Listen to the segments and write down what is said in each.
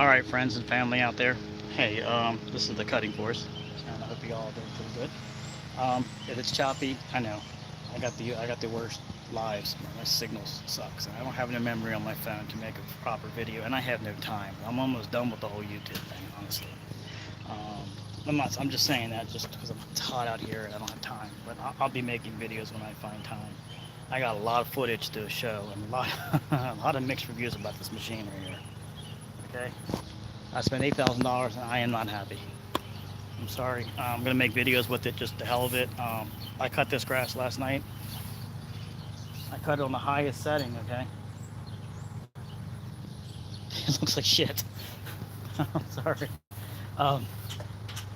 All right, friends and family out there. Hey, this is the cutting course, and I hope you all doing pretty good. If it's choppy, I know. I got the worst lives. My signal sucks, and I don't have no memory on my phone to make a proper video, and I have no time. I'm almost done with the whole YouTube thing, honestly. Um, I'm just saying that just because it's hot out here and I don't have time. But I'll be making videos when I find time. I got a lot of footage to show and a lot of mixed reviews about this machine right here. Okay. I spent $8,000 and I am not happy. I'm sorry. I'm gonna make videos with it just the hell of it. I cut this grass last night. I cut it on the highest setting. Okay. It looks like shit. I'm sorry. Um,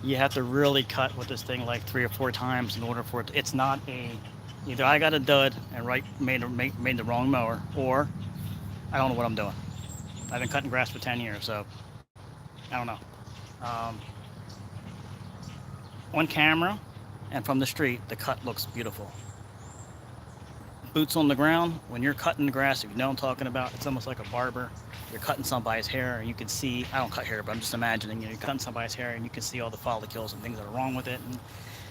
you have to really cut with this thing like 3 or 4 times in order for it. It's not a. Either I got a dud and made the wrong mower, or I don't know what I'm doing. I've been cutting grass for 10 years, so I don't know. Um, on camera and from the street, the cut looks beautiful. Boots on the ground, when you're cutting the grass, if you know what I'm talking about, it's almost like a barber. You're cutting somebody's hair and you can see, I don't cut hair, but I'm just imagining, you're cutting somebody's hair and you can see all the follicles and things that are wrong with it.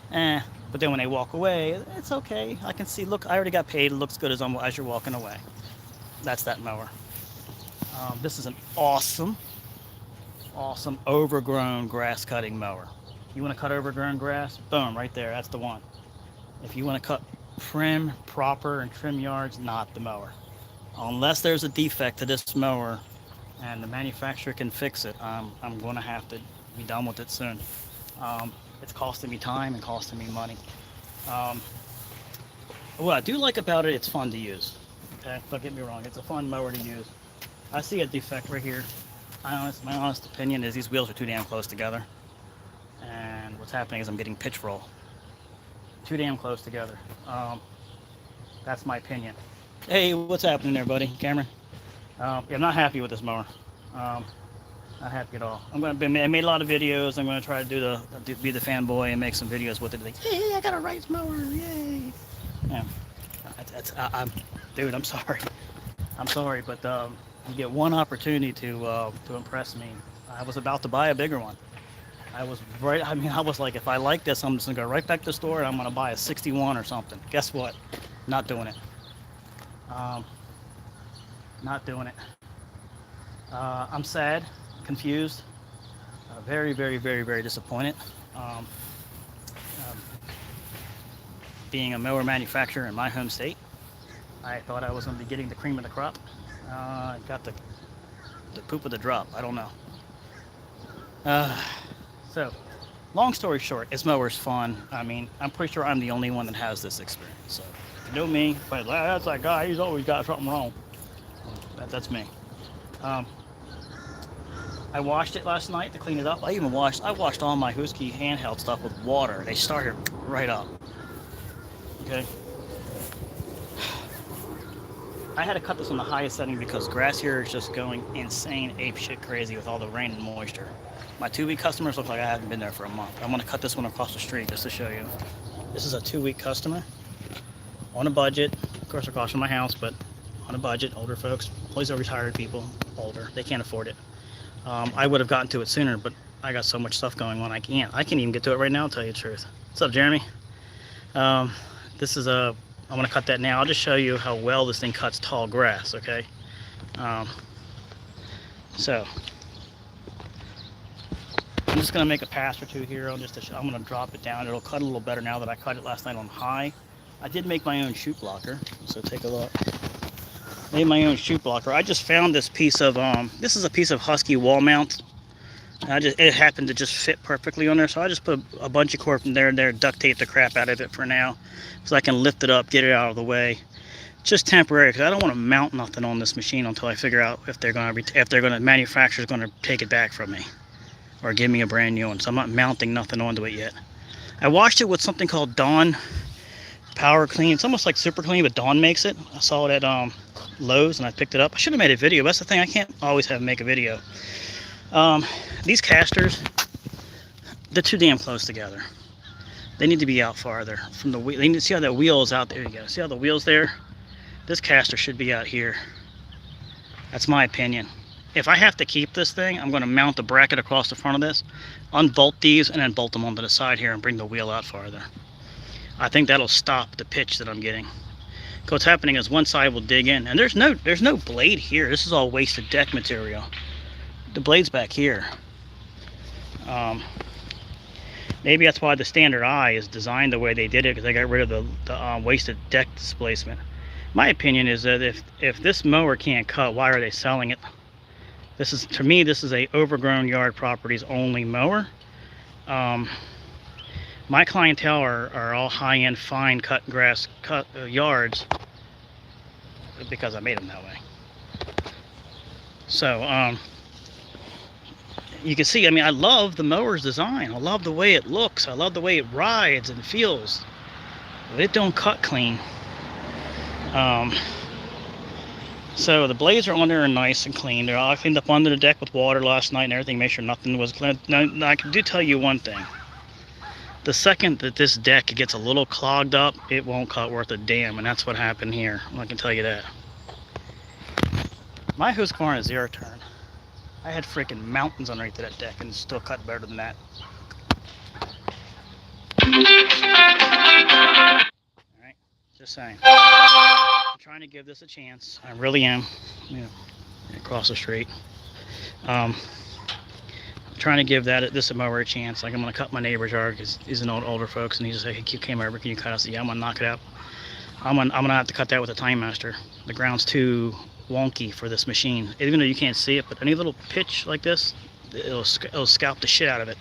But then when they walk away, it's okay. I can see, look, I already got paid. It looks good as you're walking away. That's that mower. This is an awesome overgrown grass cutting mower. You want to cut overgrown grass? Boom, right there. That's the one. If you want to cut prim, proper, and trim yards, not the mower. Unless there's a defect to this mower and the manufacturer can fix it, I'm going to have to be done with it soon. It's costing me time and costing me money. Um, what I do like about it, it's fun to use. Okay, don't get me wrong, it's a fun mower to use. I see a defect right here. My honest opinion is these wheels are too damn close together. And what's happening is I'm getting pitch roll. Too damn close together. That's my opinion. Hey, what's happening there, buddy? Cameron? Yeah, I'm not happy with this mower. Not happy at all. I made a lot of videos. I'm gonna try to be the fanboy and make some videos with it. Like, hey, I got a Wright mower, yay! Yeah, dude, I'm sorry. I'm sorry, but you get one opportunity to impress me. I was about to buy a bigger one. I was like, if I like this, I'm just gonna go right back to the store and I'm gonna buy a 61 or something. Guess what? Not doing it. Um, Not doing it. I'm sad, confused, very, very, very, very disappointed. Um, um, Being a mower manufacturer in my home state, I thought I was going to be getting the cream of the crop. Got the poop of the drop. I don't know. Uh, so, long story short, this mower's fun. I mean, I'm pretty sure I'm the only one that has this experience. So, if you know me, but that's that guy. He's always got something wrong. That's me. Um, I washed it last night to clean it up. I washed all my Husky handheld stuff with water. They started right up. Okay. I had to cut this on the highest setting because grass here is just going insane, ape shit crazy with all the rain and moisture. My 2-week customers look like I haven't been there for a month. I'm gonna cut this one across the street just to show you. This is a 2-week customer on a budget. Of course, across from my house, but on a budget. Older folks, always are retired people, older. They can't afford it. I would have gotten to it sooner, but I got so much stuff going on. I can't even get to it right now. I'll tell you the truth. What's up, Jeremy? This is I'm gonna cut that now. I'll just show you how well this thing cuts tall grass. Okay. So I'm just gonna make a pass or two here. I'm gonna drop it down. It'll cut a little better now that I cut it last night on high. I did make my own chute blocker, so take a look. Made my own chute blocker. I just found this piece of this is a piece of Husky wall mount. It happened to just fit perfectly on there, so I just put a bunch of cord from there, duct tape the crap out of it for now, so I can lift it up, get it out of the way. Just temporary, because I don't want to mount nothing on this machine until I figure out if manufacturer's gonna take it back from me or give me a brand new one. So I'm not mounting nothing onto it yet. I washed it with something called Dawn Power Clean. It's almost like Super Clean, but Dawn makes it. I saw it at Lowe's and I picked it up. I should have made a video. That's the thing. I can't always make a video. These casters, they're too damn close together. They need to be out farther from the wheel. You need to see how that wheel is out there. You go. See how the wheel's there? This caster should be out here. That's my opinion. If I have to keep this thing, I'm going to mount the bracket across the front of this, unbolt these, and then bolt them onto the side here and bring the wheel out farther. I think that'll stop the pitch that I'm getting. What's happening is one side will dig in, and there's no blade here. This is all wasted deck material. The blade's back here. Maybe that's why the standard eye is designed the way they did it, because they got rid of the wasted deck displacement. My opinion is that if this mower can't cut, why are they selling it? This is, to me, this is a overgrown yard properties only mower. My clientele are all high-end fine cut grass yards, because I made them that way. So you can see, I mean, I love the mower's design. I love the way it looks. I love the way it rides and feels, but it don't cut clean. So the blades are on there and nice and clean. They're all cleaned up under the deck with water last night and everything, make sure nothing was clean. Now I do tell you one thing. The second that this deck gets a little clogged up, it won't cut worth a damn, and that's what happened here. I can tell you that. My Husqvarna is 0 turn. I had freaking mountains underneath that deck and it still cut better than that. Alright, just saying. I'm trying to give this a chance. I really am. Across the street. I'm trying to give this a mower a chance. Like, I'm going to cut my neighbor's yard because he's an older folks, and he just said, hey, you came over, can you cut us? Yeah, I'm going to knock it out. I'm gonna have to cut that with a Time Master. The ground's too wonky for this machine. Even though you can't see it, but any little pitch like this, it'll scalp the shit out of it,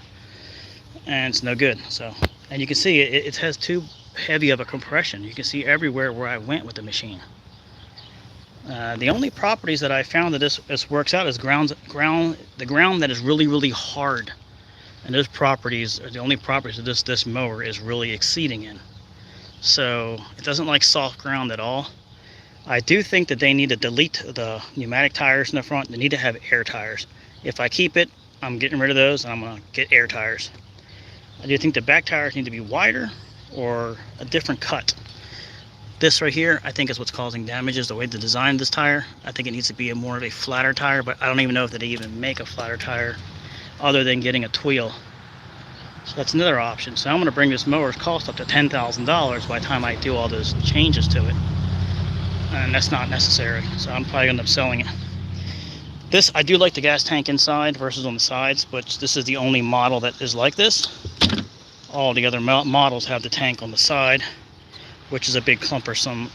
and it's no good. So, and you can see it has too heavy of a compression. You can see everywhere where I went with the machine. The only properties that I found that this works out is the ground that is really hard, and those properties are the only properties that this mower is really exceeding in. So it doesn't like soft ground at all. I do think that they need to delete the pneumatic tires in the front. They need to have air tires. If I keep it, I'm getting rid of those and I'm going to get air tires. I do think the back tires need to be wider or a different cut. This right here, I think, is what's causing damage, is the way they designed this tire. I think it needs to be more of a flatter tire, but I don't even know if they even make a flatter tire other than getting a tweel. So that's another option. So I'm going to bring this mower's cost up to $10,000 by the time I do all those changes to it. And that's not necessary. So I'm probably going to end up selling it. This, I do like the gas tank inside versus on the sides, but this is the only model that is like this. All the other models have the tank on the side, which is a big clumpersome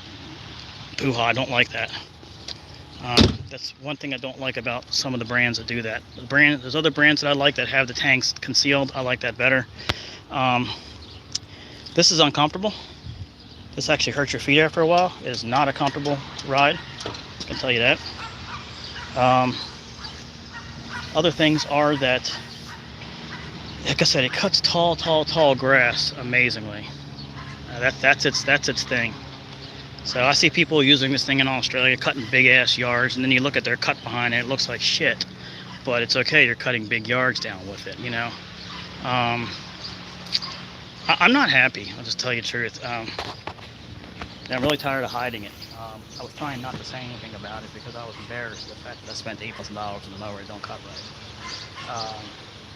hoo-ha. I don't like that. That's one thing I don't like about some of the brands that do that. There's other brands that I like that have the tanks concealed. I like that better. This is uncomfortable. This actually hurts your feet after a while. It is not a comfortable ride, I can tell you that. Other things are that, like I said, it cuts tall grass amazingly. That's its thing. So I see people using this thing in Australia, cutting big ass yards, and then you look at their cut behind it, it looks like shit. But it's okay, you're cutting big yards down with it, you know. I'm not happy, I'll just tell you the truth. I'm really tired of hiding it. I was trying not to say anything about it because I was embarrassed at the fact that I spent $8,000 on the mower. It don't cut right.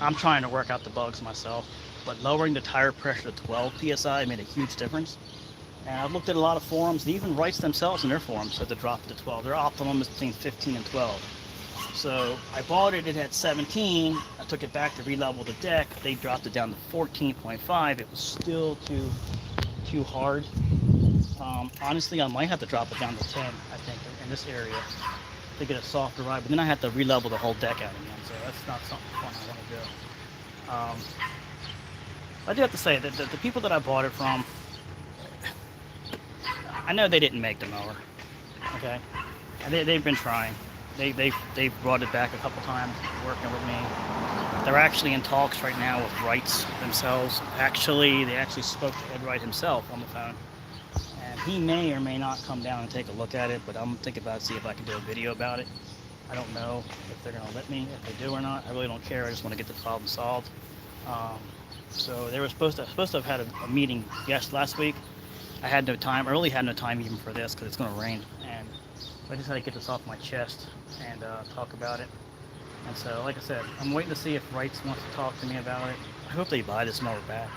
I'm trying to work out the bugs myself, but lowering the tire pressure to 12 psi made a huge difference. And I've looked at a lot of forums, and even Wrights themselves in their forums said to drop it to 12. Their optimum is between 15 and 12. So I bought it, it had 17. I took it back to re-level the deck. They dropped it down to 14.5. It was still too hard. Honestly, I might have to drop it down to 10, I think, in this area to get a softer ride. But then I have to re-level the whole deck out again, so that's not something fun I want to do. I do have to say that the people that I bought it from, I know they didn't make the mower, okay? And they've been trying. They've brought it back a couple times, working with me. They're actually in talks right now with Wrights themselves. They actually spoke to Ed Wright himself on the phone. And he may or may not come down and take a look at it, but I'm thinking about it, see if I can do a video about it. I don't know if they're gonna let me, if they do or not. I really don't care, I just want to get the problem solved. So they were supposed to have had a meeting last week. I had no time. I really had no time even for this because it's going to rain, and I just had to get this off my chest and talk about it. And so, like I said, I'm waiting to see if Wrights wants to talk to me about it. I hope they buy this mower back,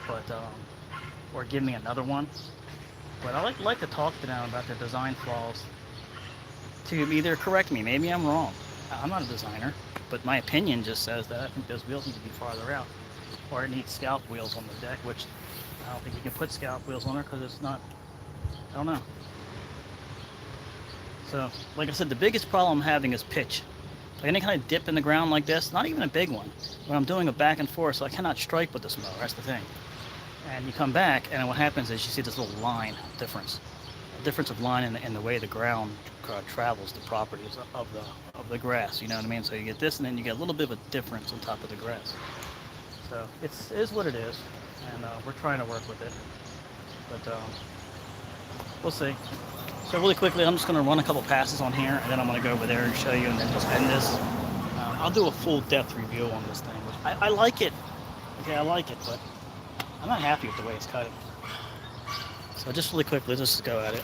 but or give me another one. But I like to talk to them about their design flaws to either correct me. Maybe I'm wrong. I'm not a designer, but my opinion just says that I think those wheels need to be farther out, or it needs scalp wheels on the deck, which I don't think you can put scalp wheels on there because it's not. I don't know. So, like I said, the biggest problem I'm having is pitch. Like any kind of dip in the ground like this, not even a big one, when I'm doing a back and forth, so I cannot strike with this mower. That's the thing. And you come back, and what happens is you see this little line difference, a difference of line in the way the ground travels the properties of the grass. You know what I mean? So you get this, and then you get a little bit of a difference on top of the grass. So it is what it is, and we're trying to work with it, but we'll see. So really quickly, I'm just going to run a couple passes on here, and then I'm going to go over there and show you, and then just end this. I'll do a full depth review on this thing. Which I like it. Okay, I like it, but I'm not happy with the way it's cutting. So just really quickly, let's just go at it.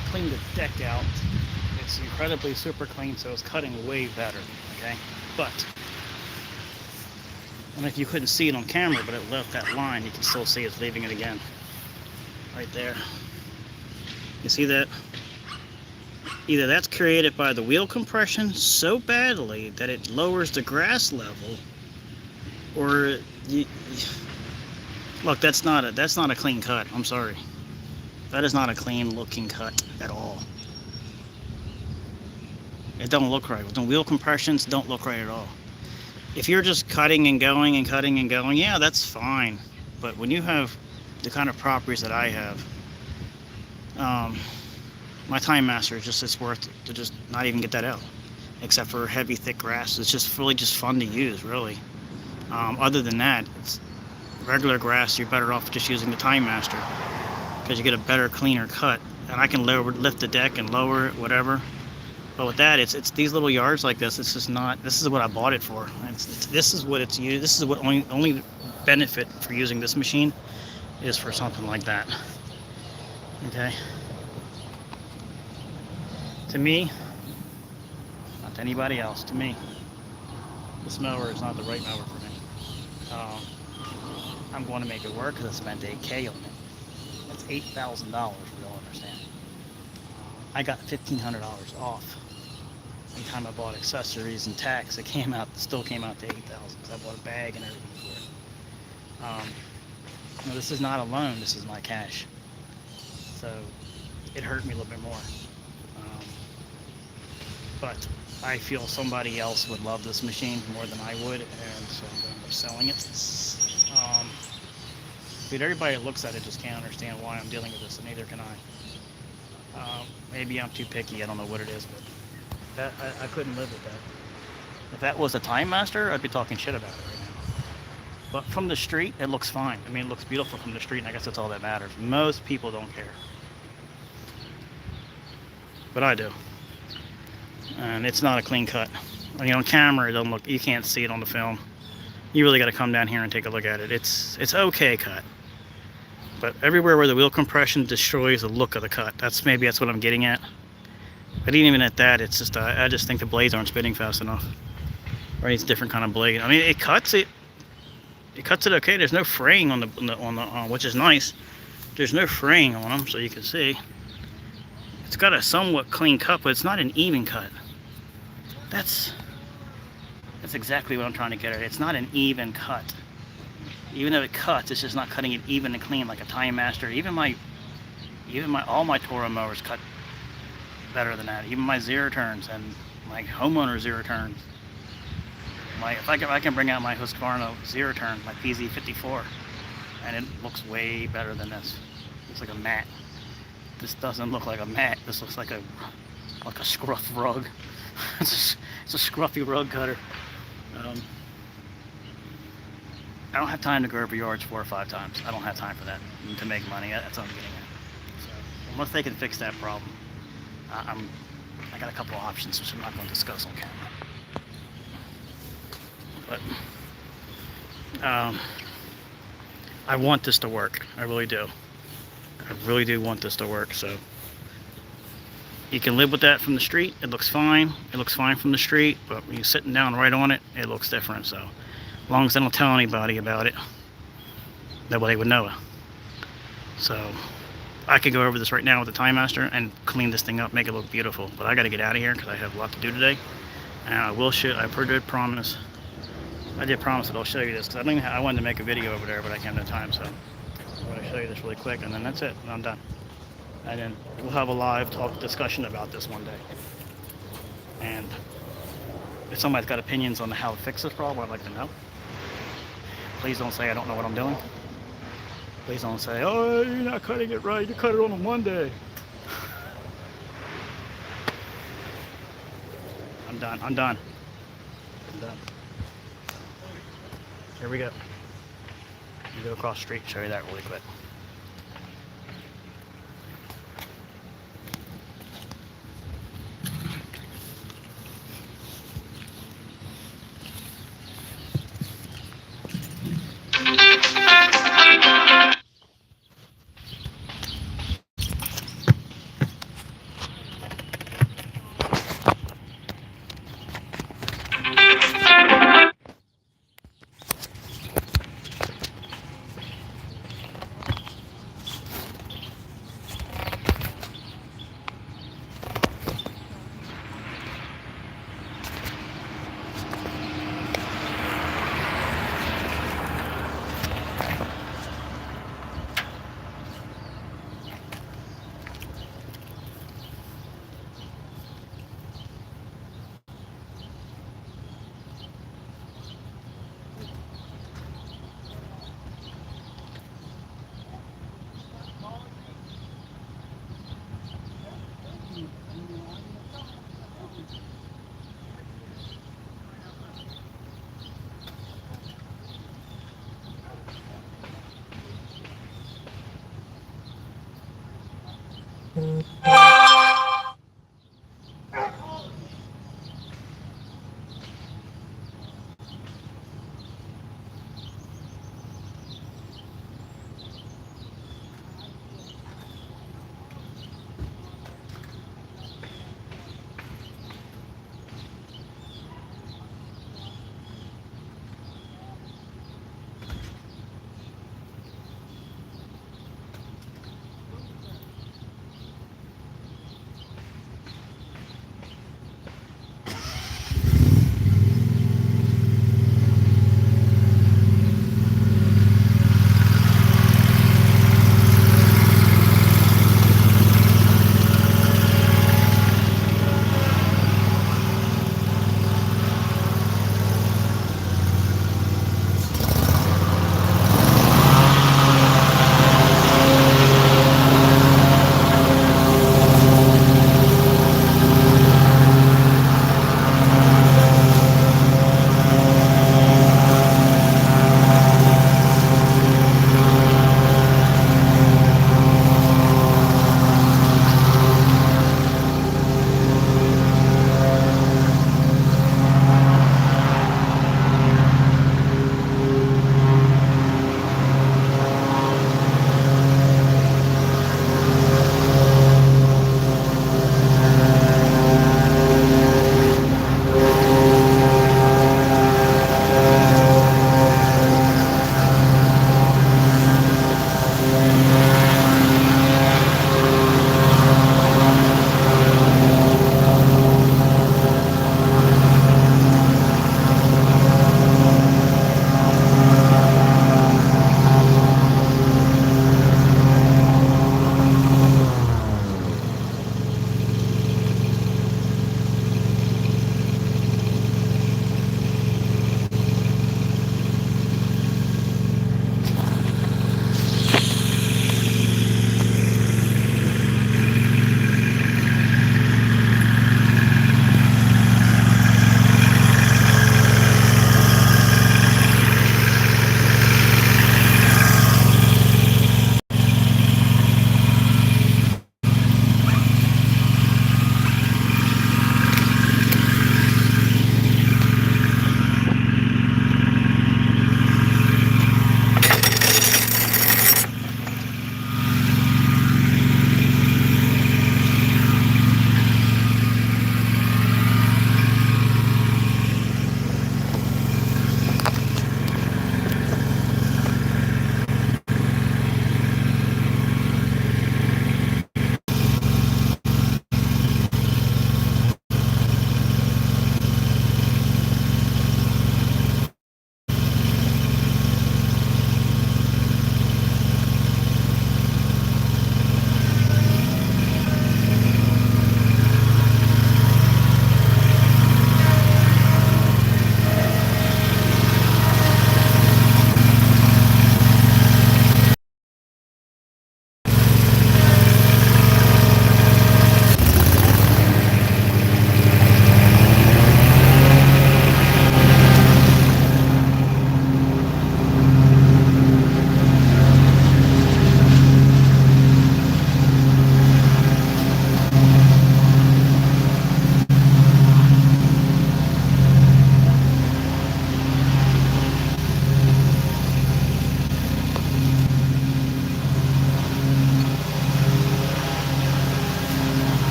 I cleaned the deck out. It's incredibly super clean, so it's cutting way better. Okay, but and if you couldn't see it on camera, but it left that line, you can still see it's leaving it again, right there. You see that? Either that's created by the wheel compression so badly that it lowers the grass level, or look, that's not a clean cut. I'm sorry. That is not a clean looking cut at all. It don't look right. The wheel compressions don't look right at all. If you're just cutting and going and cutting and going, yeah, that's fine. But when you have the kind of properties that I have, my Time Master is just, it's worth it to just not even get that out, except for heavy, thick grass. It's just really just fun to use, really. Other than that, it's regular grass. You're better off just using the Time Master because you get a better, cleaner cut. And I can lift the deck and lower it, whatever. But with that, it's these little yards like this. It's just not. This is what I bought it for. This is what it's used. This is what only benefit for using this machine is for something like that. Okay. To me, not to anybody else. To me, this mower is not the right mower for me. I'm going to make it work because I spent $8,000 on it. That's $8,000. We all understand. I got $1,500 off. Anytime I bought accessories and tax, it still came out to $8,000 because I bought a bag and everything for it. No, this is not a loan. This is my cash. So it hurt me a little bit more. But I feel somebody else would love this machine more than I would, and so I'm going to end up selling it. But everybody that looks at it just can't understand why I'm dealing with this, and neither can I. Maybe I'm too picky. I don't know what it is, but I couldn't live with that. If that was a Time Master, I'd be talking shit about it right now. But from the street, it looks fine. I mean, it looks beautiful from the street, and I guess that's all that matters. Most people don't care. But I do. And it's not a clean cut. I mean, on camera, it doesn't look, you can't see it on the film. You really got to come down here and take a look at it. It's okay cut. But everywhere where the wheel compression destroys the look of the cut, that's what I'm getting at. But even at that, it's just I just think the blades aren't spinning fast enough. Or it's a different kind of blade. I mean, it cuts it okay. There's no fraying on the which is nice. There's no fraying on them, so you can see. It's got a somewhat clean cut, but it's not an even cut. That's exactly what I'm trying to get at. It's not an even cut. Even though it cuts, it's just not cutting it even and clean like a Time Master. Even all my Toro mowers cut better than that. Even my zero turns and my homeowner zero turns. If I can bring out my Husqvarna zero turn, my PZ54, and it looks way better than this. It's like a mat. This doesn't look like a mat. This looks like a scruff rug. It's a scruffy rug cutter. I don't have time to go over yards 4 or 5 times. I don't have time for that to make money. That's what I'm getting at. So unless they can fix that problem, I got a couple of options which I'm not going to discuss on camera. But I want this to work. I really do. I really do want this to work. So you can live with that from the street. It looks fine. It looks fine from the street. But when you're sitting down right on it, it looks different. So as long as I don't tell anybody about it, nobody would know it. So I could go over this right now with the Time Master and clean this thing up, make it look beautiful. But I got to get out of here because I have a lot to do today. And I will show. I did promise. I did promise that I'll show you this because I wanted to make a video over there, but I can't have time. So I'm going to show you this really quick, and then that's it. And I'm done. And then we'll have a live discussion about this one day. And if somebody's got opinions on how to fix this problem, I'd like to know. Please don't say I don't know what I'm doing. Please don't say, oh, you're not cutting it right. You cut it on a Monday. I'm done. I'm done. I'm done. Here we go. You go across the street and show you that really quick.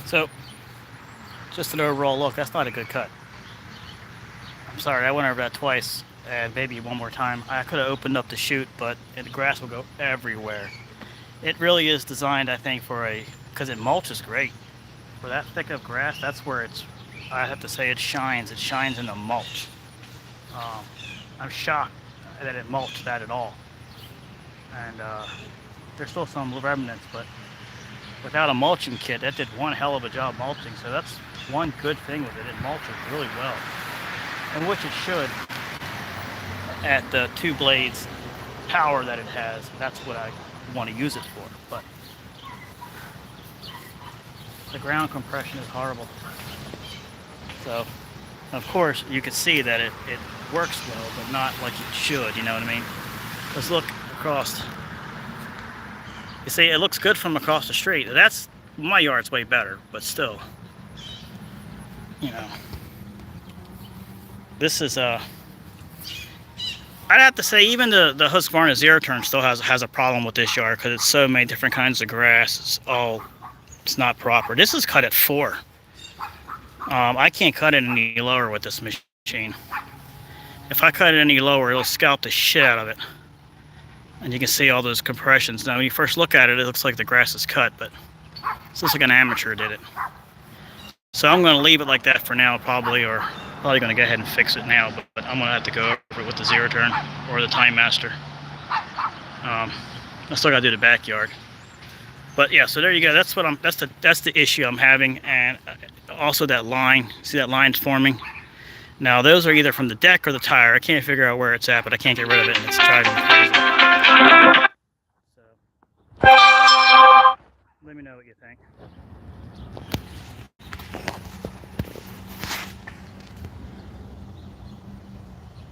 So, just an overall look, that's not a good cut. I'm sorry, I went over that twice, and maybe one more time. I could have opened up the chute, but the grass will go everywhere. It really is designed, I think, because it mulches great. For that thick of grass, that's where I have to say it shines. It shines in the mulch. Um, I'm shocked that it mulched that at all. And there's still some remnants, but without a mulching kit, that did one hell of a job mulching. So that's one good thing with it. It mulches really well, and which it should at the 2 blades power that it has. That's what I want to use it for. But the ground compression is horrible. So, of course, you can see that it works well, but not like it should, you know what I mean? Let's look across. You see, it looks good from across the street. That's, my yard's way better, but still, you know. This is, I'd have to say even the Husqvarna Zero Turn still has a problem with this yard because it's so many different kinds of grass. It's not proper. This is cut at 4. I can't cut it any lower with this machine. If I cut it any lower, it'll scalp the shit out of it. And you can see all those compressions. Now, when you first look at it, it looks like the grass is cut, but this looks like an amateur did it. So I'm going to leave it like that for now, probably going to go ahead and fix it now, but I'm going to have to go over it with the Zero Turn or the Time Master. I still got to do the backyard. But yeah, so there you go. That's the issue I'm having, and also that line. See that line's forming? Now those are either from the deck or the tire. I can't figure out where it's at, but I can't get rid of it, and it's driving me crazy. So let me know what you think.